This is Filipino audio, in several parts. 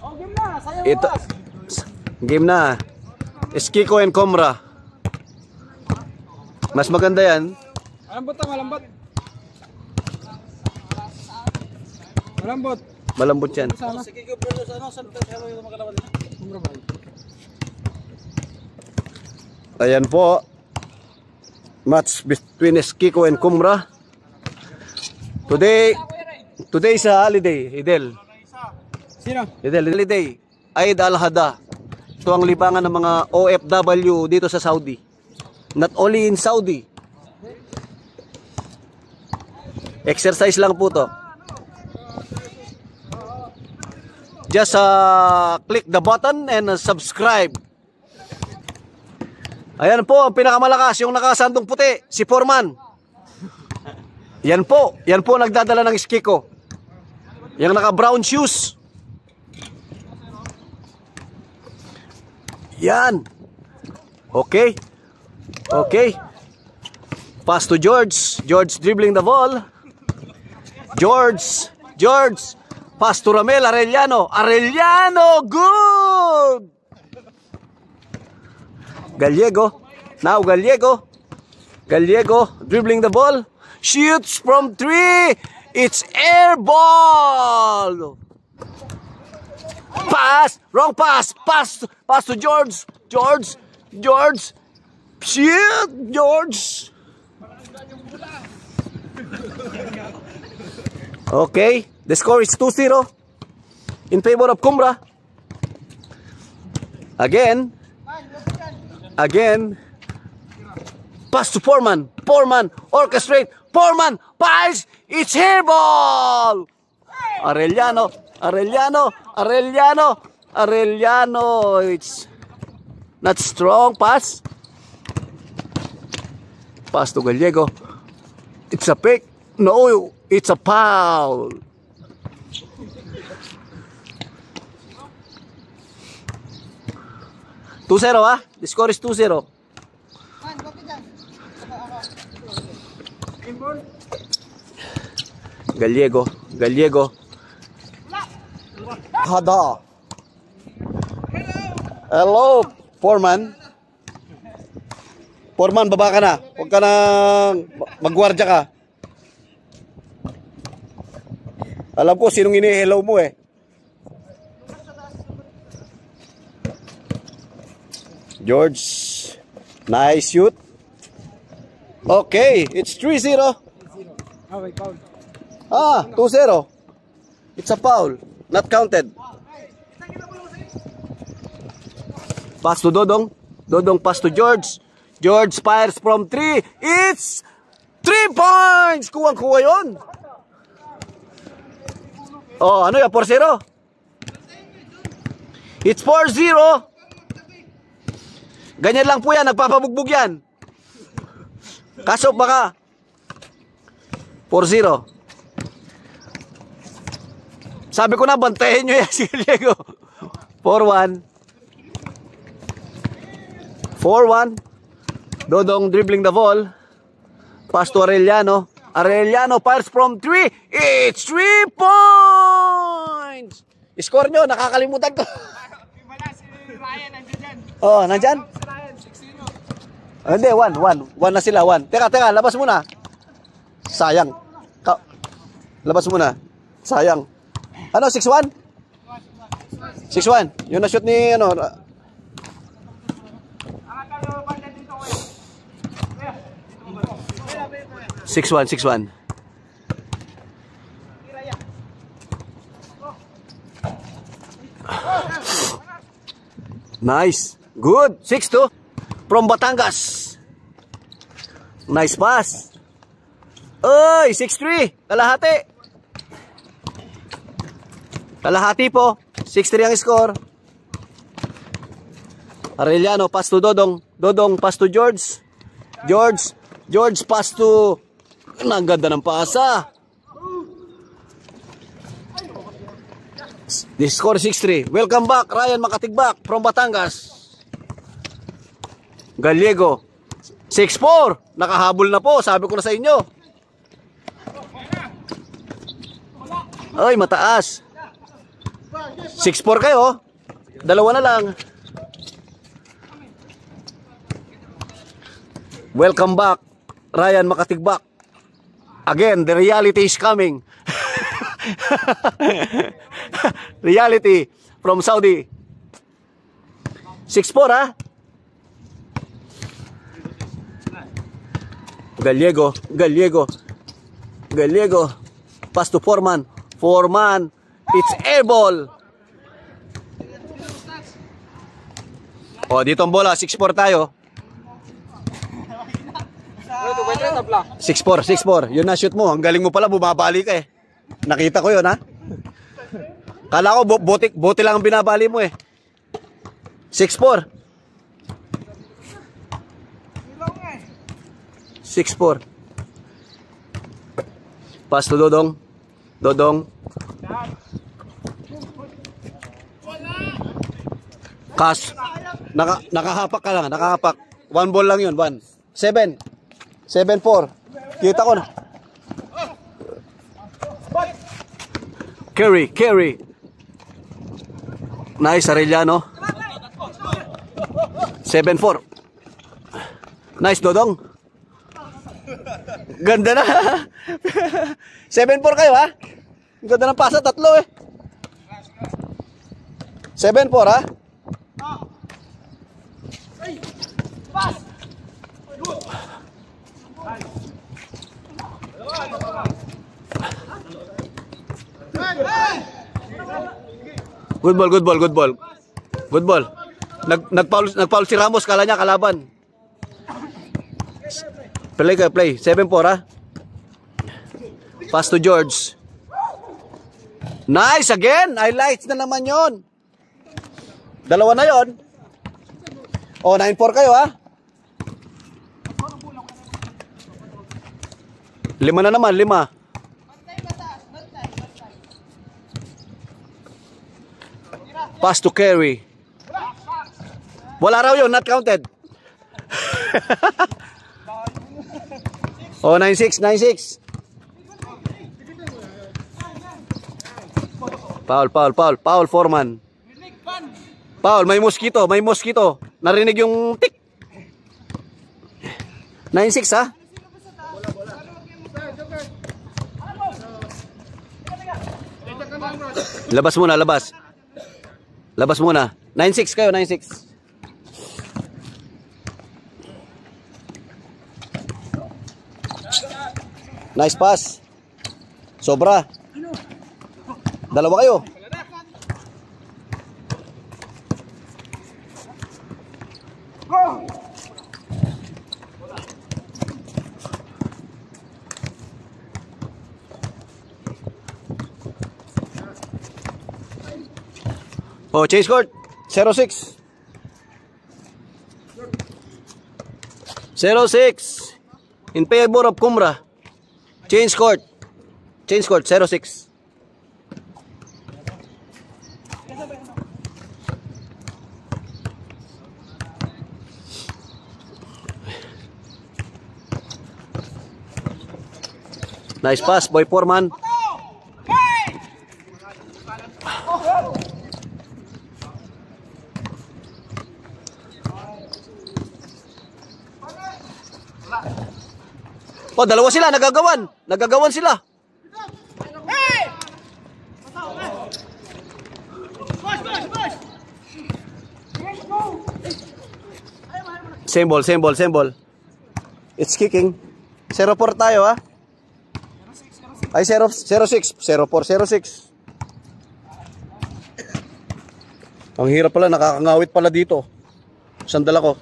Oh, game na. Sayang Ito, oras. game na. Eskiko and Komra. Mas maganda yan. Malambot na, malambot. Malambot. Malambot yan. Sige ko bro, ano saan yung makalaban niya? Ayan po. Match between Eskiko and Komra. Today is a holiday, Idel. Sino? Idel, holiday. Eid al-Adha. Ito ang libangan ng mga OFW dito sa Saudi. Not only in Saudi. Exercise lang po to. Just click the button and subscribe. Ayan po, ang pinakamalakas, yung nakasandong puti, si Foreman. Yan po nagdadala ng Eskiko. Yung naka-brown shoes. Yan. Okay. Pass to George. George dribbling the ball. George. Pass to Ramel Arellano. Good. Gallego. Now Gallego dribbling the ball. Shoots from 3. It's air ball. Pass. Wrong pass. Pass to George. Shit, George. Okay. The score is 2-0 in favor of Komra. Again. Pass to Foreman. Orchestrate. Foreman. Pass. It's hairball. Arellano. It's not strong. Pass to Gallego. It's a pick. No, it's a foul. The score is 2-0. Gallego. Hada. Hello, Foreman. Foreman, baba ka na. Huwag ka na magwardya ka. Alam ko sinong ini-hello mo eh. George. Nice shoot. Okay, it's 3-0. Okay, foul. 2-0. It's a foul. Not counted. Pass to Dodong. Dodong pass to George. George fires from 3. It's 3 points! Kuwang-kuwa yun. Oh, ano yan? 4-0? It's 4-0. Ganyan lang po yan. Nagpapabugbog yan. Kaso baka 4-0. Sabi ko na, bantayin nyo yan si Diego. 4-1. Dodong dribbling the ball. Pass to Arellano. Arellano fires from 3. It's 3 points! Score nyo, nakakalimutan ko. Wala si Ryan, nandiyan dyan. Oh, nandyan? Si Ryan, 6-0. Hindi, 1 na sila, 1. Teka, labas muna. Sayang. Labas muna. Sayang. Ano, 6-1? 6-1. Yung na-shoot ni, 6-1. Nice. Good. 6-2. From Batangas. Nice pass. Oy, 6-3. Kalahati po. 6-3 ang score. Arellano pass to Dodong. Dodong pass to George. George pass to... Ang ganda ng pasa. The score 6-3. Welcome back, Ryan Makatigbak from Batangas. Gallego. 6-4. Nakahabol na po. Sabi ko na sa inyo. Ay, mataas. 6-4 kayo. Dalawa na lang. Welcome back, Ryan Makatigbak. Again, the reality is coming. Reality from Saudi. 6-4 ha. Gallego. Pass to Foreman. It's air ball. O, dito ang bola. 6-4 tayo. 6-4. Yun na shoot mo. Ang galing mo pala. Bumabali ka eh. Nakita ko yun ha. Kala ko bote lang ang binabali mo eh. 6-4. 6-4. Pass to Dodong. Kas. Nakahapak ka lang. Nakahapak. 1 ball lang yun. 7. 7-4. Kita ko na. Carry. Nice, Arellano. 7-4. Nice, Dodong. Ganda na. 7-4 kayo ha. Ganda ng pasa, 3 eh. 7-4 ha. Good ball. Nagpaul si Ramos, kala niya kalaban. Play. 7-4 ha. Pass to George. Nice again. Highlights na naman yon. Dalawa na yon. O, 9-4 kayo ha. 5 na naman, 5. Pass to Carry. Wala raw yun, not counted. Oh, 9-6. Foul, Foreman. Foul, may mosquito. Narinig yung tick. 9-6 ha. Labas muna. 9-6 kayo, 9-6. Nice pass. Sobra. Dalawa kayo. Oh, chase court. 0-6. 0-6. In favor of Kumra. Change court. 0-6. Nice pass, boy Foreman. Oh, dalawa sila, nagagawan sila. Same ball. It's kicking. 0-4 tayo ha. Ay 0-6. 0-4. Ang hirap pala, nakakangawit pala dito. Sandal ako.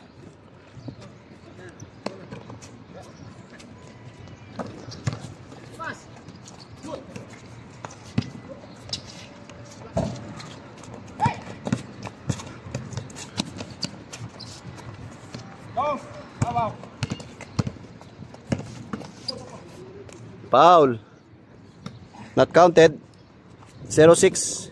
Foul. Not counted. 0-6.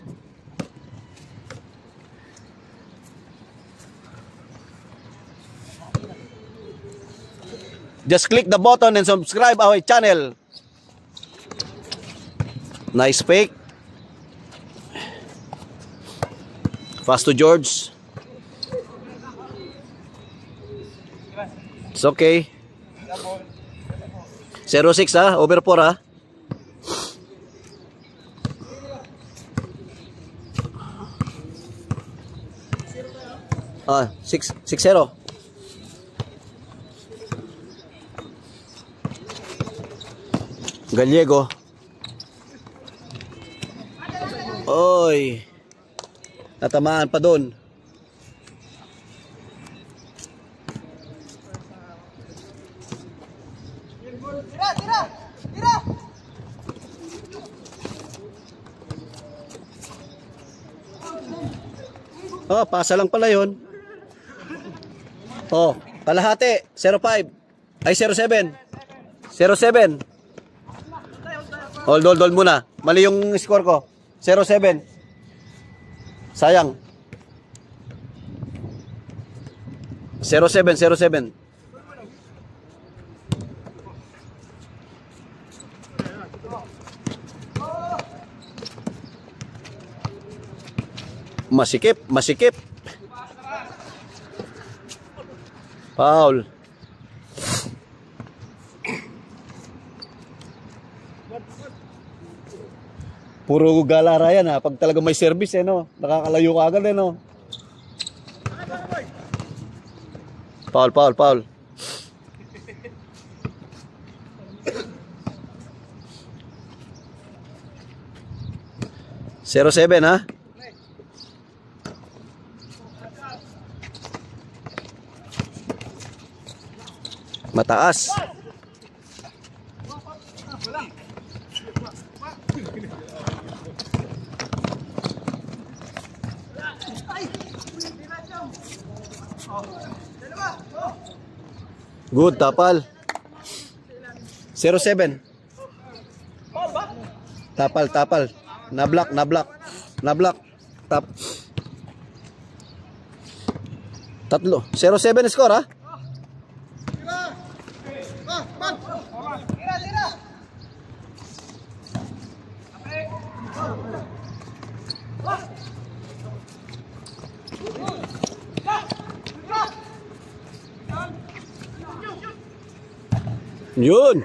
Just click the button and subscribe our channel. Nice fake. Pass to George. It's okay. 0-6 ha, over 4 ha. Ah, 6-0. Gallego. Oy. Natamaan pa doon. Oh, pasa lang pala yun. Oh, kalahati. 0-5. Ay, 0-7. 0-7. Hold muna. Mali yung score ko. 0-7. Sayang. 0-7. Masikip. Foul. Puro galara yan ha. Pag talaga may service no. Nakakalayo ka agad no. Foul. 0-7 ha. Mataas. Good, tapal. 0-7. Tapal. Na-block. Tap. Tatlo. 0-7 score ha. Yun.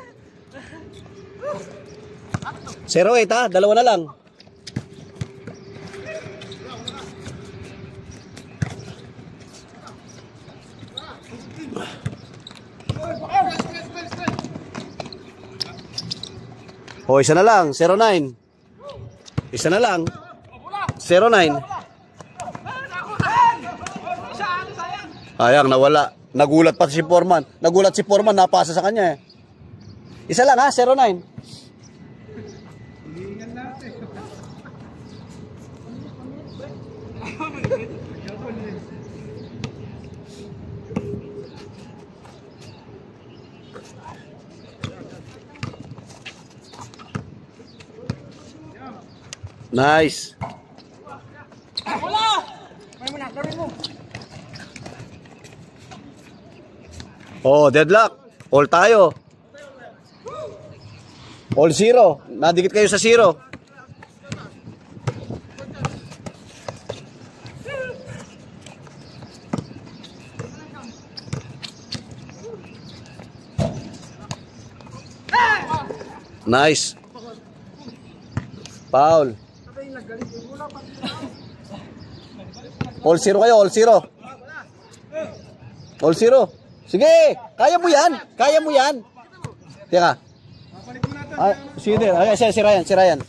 0-8 ha, dalawa na lang. O, isa na lang, 0-9. Isa na lang. 0-9. Ayang, nawala. Nagulat pa si Foreman. Nagulat si Foreman, napasa sa kanya eh. Isa lang ha, 0-9. Nice. Oh, deadlock. All tayo. All 0. Nadikit kayo sa 0. Nice. Foul. All 0 kayo, all 0. All 0. Sige, kaya mo yan. Teka. Sige, si Ryan.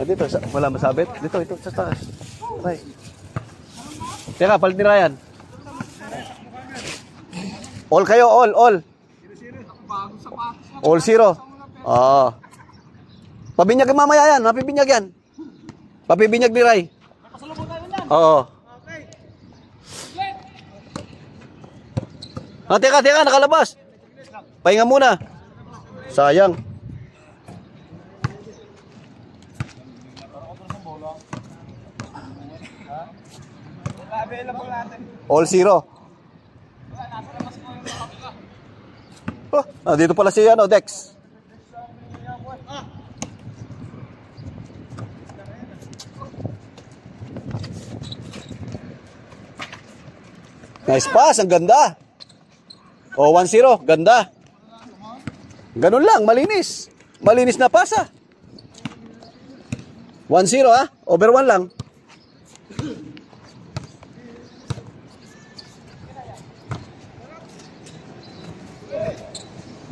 Dito, wala masabit. Dito, sa taas. Okay. Teka, palit ni Ryan. All kayo, all. All 0. Ah. Pabinyag mamaya yan, mapibinyag yan. Papibinyag ni Ray. Oo. Teka, nakalabas. Pahinga muna. Sayang. All 0. Oh, dito pala si Dex. Nice pass, ang ganda. O, 1-0, ganda. Ganun lang, malinis. Malinis na pass, 1-0, over 1 lang.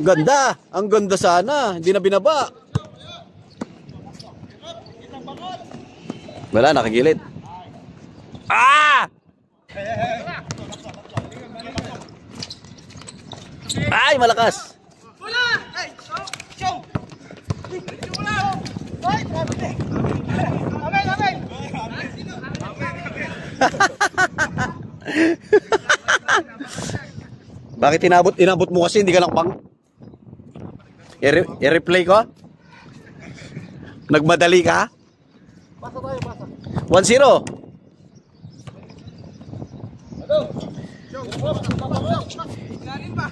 Ganda, ang ganda sana. Hindi na binaba. Wala, nakagilid. Ay, malakas. Bakit inabot mo kasi hindi ka lang pang i-replay ko? Nagmadali ka? Basa tayo, basa. 1-0. Galing ba?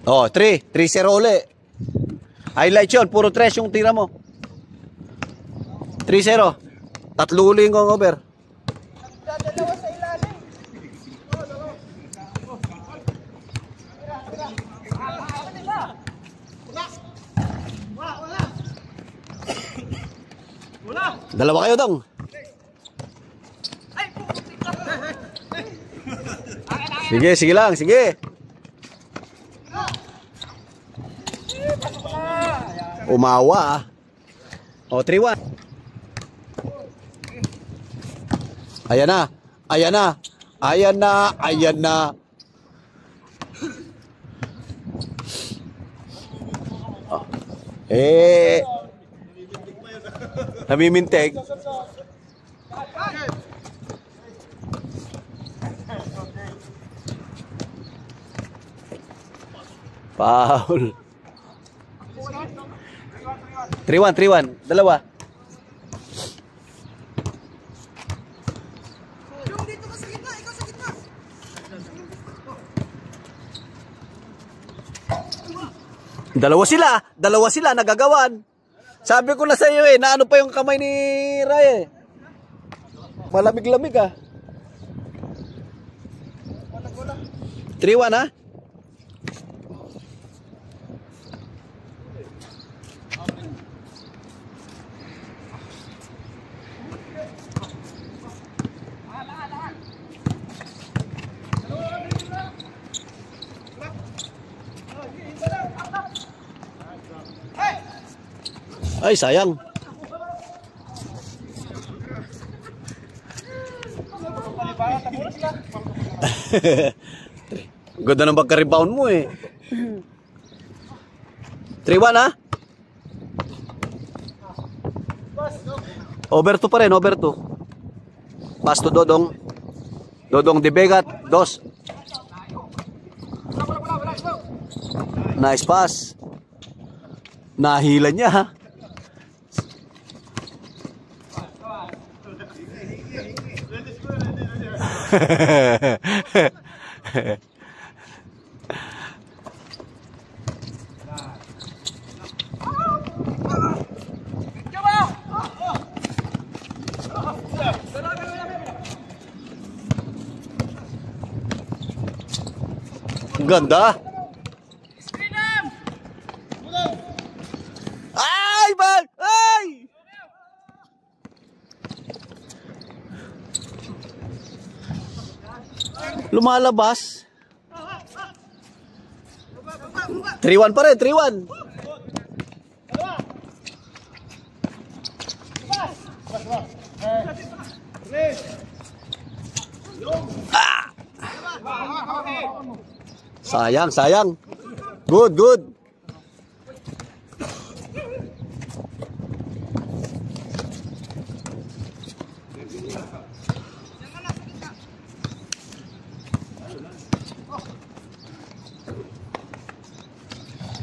Oh, 3-0 uli. Highlight yun, puro 3 yung tira mo. 3-0. Tatlo uli yung over. Dadalawa sa ilalim. Dalawa kayo dong. Sige, sige lang, sige. Umawa O, 3-1. Ayan na. Ayan na. Ayan na. Ayan na. Oh. Namimintig. Foul. 3-1. Dalawa. Yung dito ka sa gitna, ikaw sa gitna. Dalawa sila nagagawan. Sabi ko na sa iyo na ano pa yung kamay ni Ray Malamig-lamig 3-1 Ay, sayang. Ganda ng pagka-rebound mo 3-1 Over 2 pa rin, over 2. Pass to Dodong. Dodong de Begat, 2. Nice pass. Nahila niya Ganda. Ay, bal! Ay! Lumalabas. 3-1 pa rin, 3-1. Sayang. Good.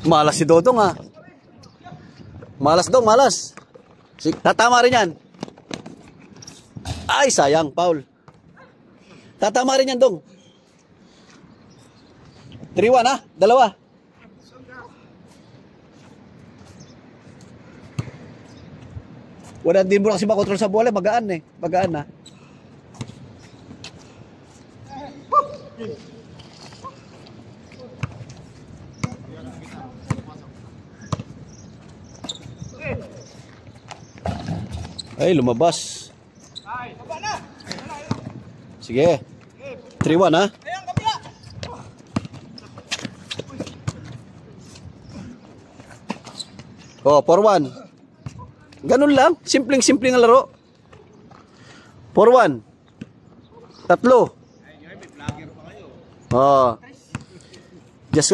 Malas si Dodong Malas dong. Tatama rin yan. Ay, sayang, foul. Tatama rin yan, Dong. 3-1 ha? Dalawa. Wala din mo na kasi makontrol sa bola. Magaan eh. Magaan na. Ay, lumabas. Sige. 3-1 ha? Oh, 4-1. Ganun lang. Simpleng-simpleng ang laro. 4-1. 3. Oh. Just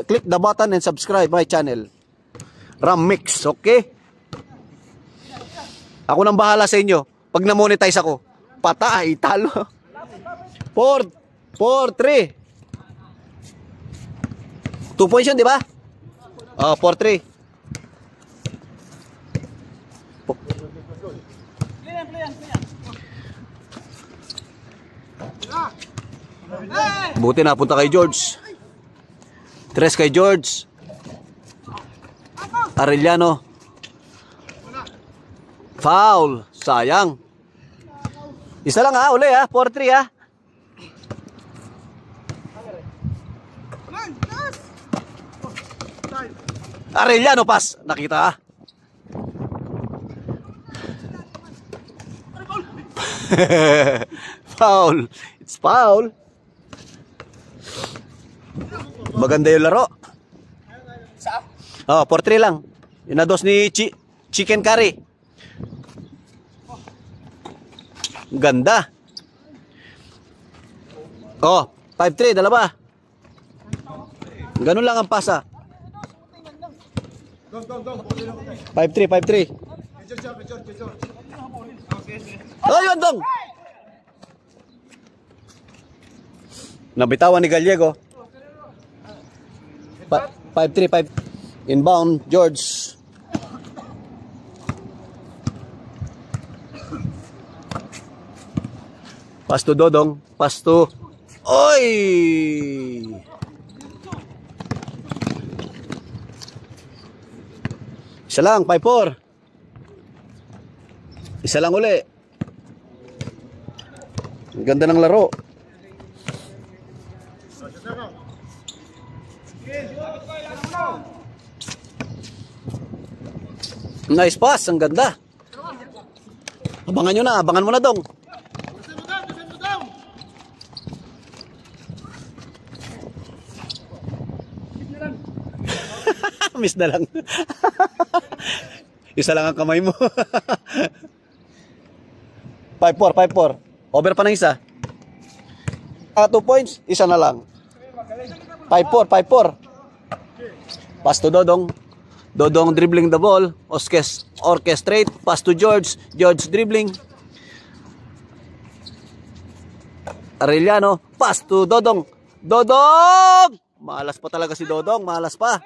click the button and subscribe my channel. Ram Mix, okay? Ako nang bahala sa inyo. Pag na-monetize ako, patay, talo. 4-3. 2 points yun, di ba? Oh, 4-3. Buti napunta kay George. 3 kay George. Arellano. Foul. Sayang. Isa lang ha, uli ha. 4-3 ha. Arellano pass. Nakita ha. Foul. It's foul. Maganda yung laro. Oh, 4-3 lang. Inados ni chicken curry. Ganda. Oh, 5-3, dalawa. Ganun lang ang pasa. 5-3, 5-3. Oh, yun dong. Nabitawan ni Gallego. 5-3, 5. Inbound, George. Pass to Dodong. Pass to... Oy! Isa lang, 5-4. Isa lang uli. Ang ganda ng laro. Nice pass, ang ganda. Abangan nyo na, abangan mo na dong. Miss na lang. Isa lang ang kamay mo. 5-4, 5-4. Over pa ng isa. 2 points, isa na lang. 5-4, 5-4. Pass to Dodong. Dodong dribbling the ball. Orchestrate. Pass to George. George dribbling. Arellano. Pass to Dodong. Dodong! Malas pa talaga si Dodong. Malas pa.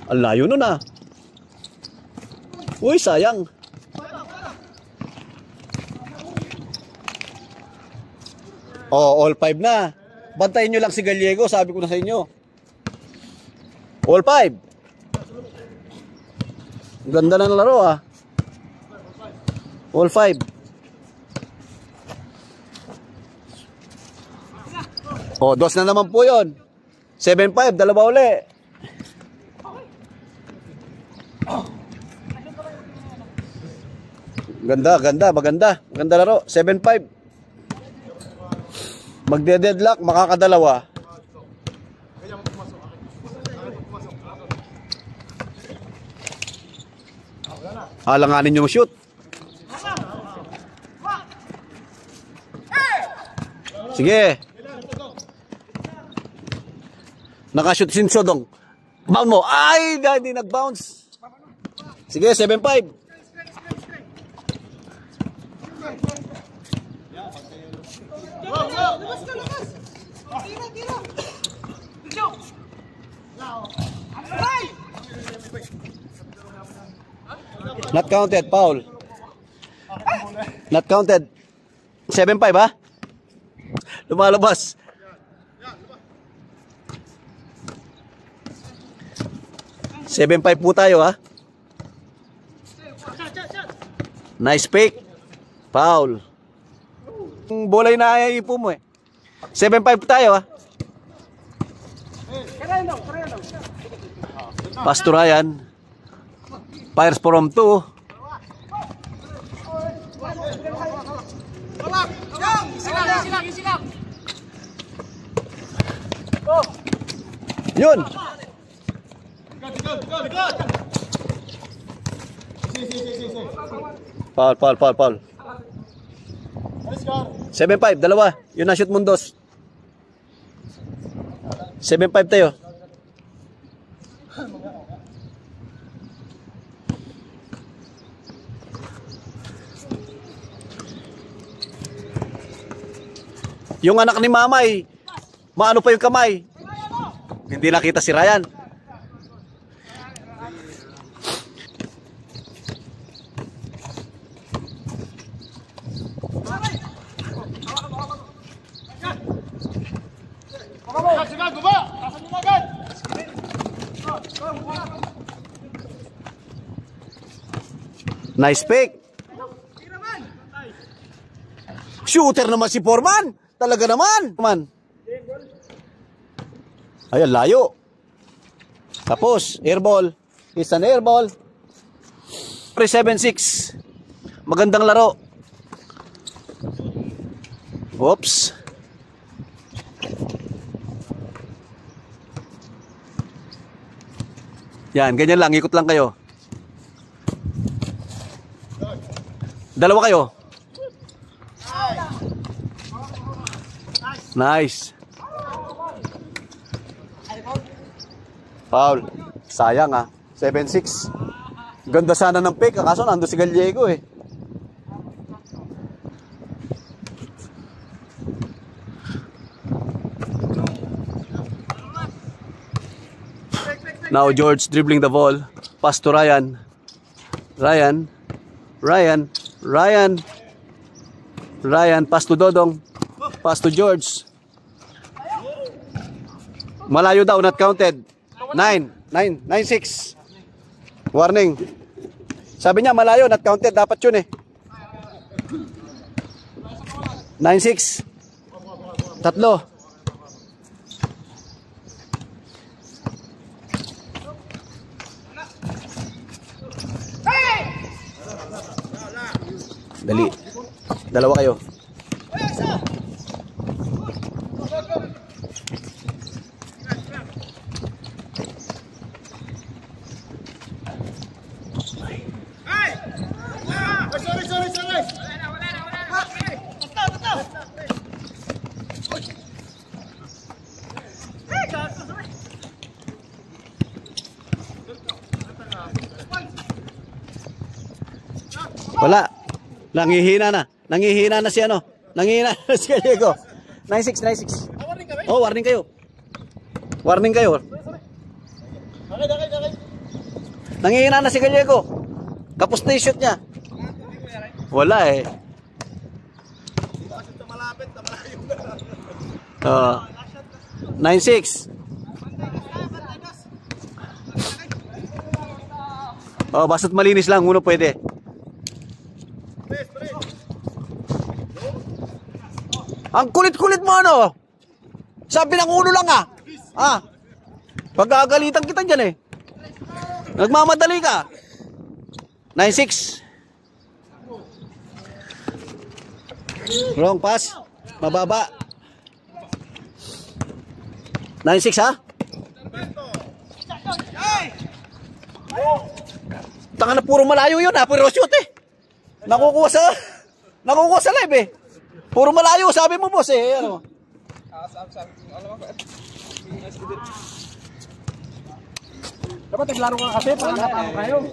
Ang layo nun ah. Uy, sayang. Oh, all 5 na. Bantayin nyo lang si Gallego, sabi ko na sa inyo. All 5. Ganda na ng laro ah. All 5. Oh, dos na naman po yun. 7-5, dalawa uli. Ganda, ganda, maganda. Maganda laro. 7-5. Magde-deadlock, makakadalawa. Alanganin yung shoot. Sige. Nakashoot si Sodong. Bound mo. Ay, hindi nag-bounce. Sige, 7-5. Not counted, foul. Not counted. 7-5 ha? Lumalabas. Seven five po tayo, ha. Nice pick. Foul. Yung bola yung naiipo mo, eh. 7-5 tayo, ha. Pass to Ryan. Fires from 2. Yun. Foul. 7-5, dalawa. Yun na shoot Mundos. 7-5 tayo. Yung anak ni Mama ay maano pa yung kamay. Hindi nakita si Ryan. Nice pick. Shooter naman si Foreman. Talaga naman. Ayan, layo. Tapos, airball. It's an airball. 3-7-6. Magandang laro. Oops. Yan, ganyan lang. Ikot lang kayo. Dalawa kayo. Nice. Foul. Sayang, ah. 7-6. Ganda sana ng pick. Kaso nando si Gallego, eh. Now George dribbling the ball. Pass to Ryan. Ryan, pass to Dodong. Pass to George. Malayo daw, not counted. 9-6. Warning. Sabi niya malayo, not counted. Dapat yun, eh. 9-6. Tatlo. Dali. Dalawa kayo. Wala. Nangihina na si ano. Nangihina na si Gallego. 9-6. Oh, warning kayo. Nangihina na si Gallego. Kapos na yung shoot niya. Wala, eh. 9-6. Oh, basta't malinis lang. Uno pwede. Ang kulit-kulit mo, ano? Sabi ng ulo lang, ah. Ah. Pagkagalitan kita dyan, eh. Nagmamadali ka. 9-6. Wrong pass. Mababa. 9-6, ha? Tanga na, puro malayo yun, ha? Puro shoot, eh. Nakukuha sa live, eh. Puro malayo, sabi mo, boss, eh. Ano? Dapat naglaro ka kasi, pag nakapano kayo.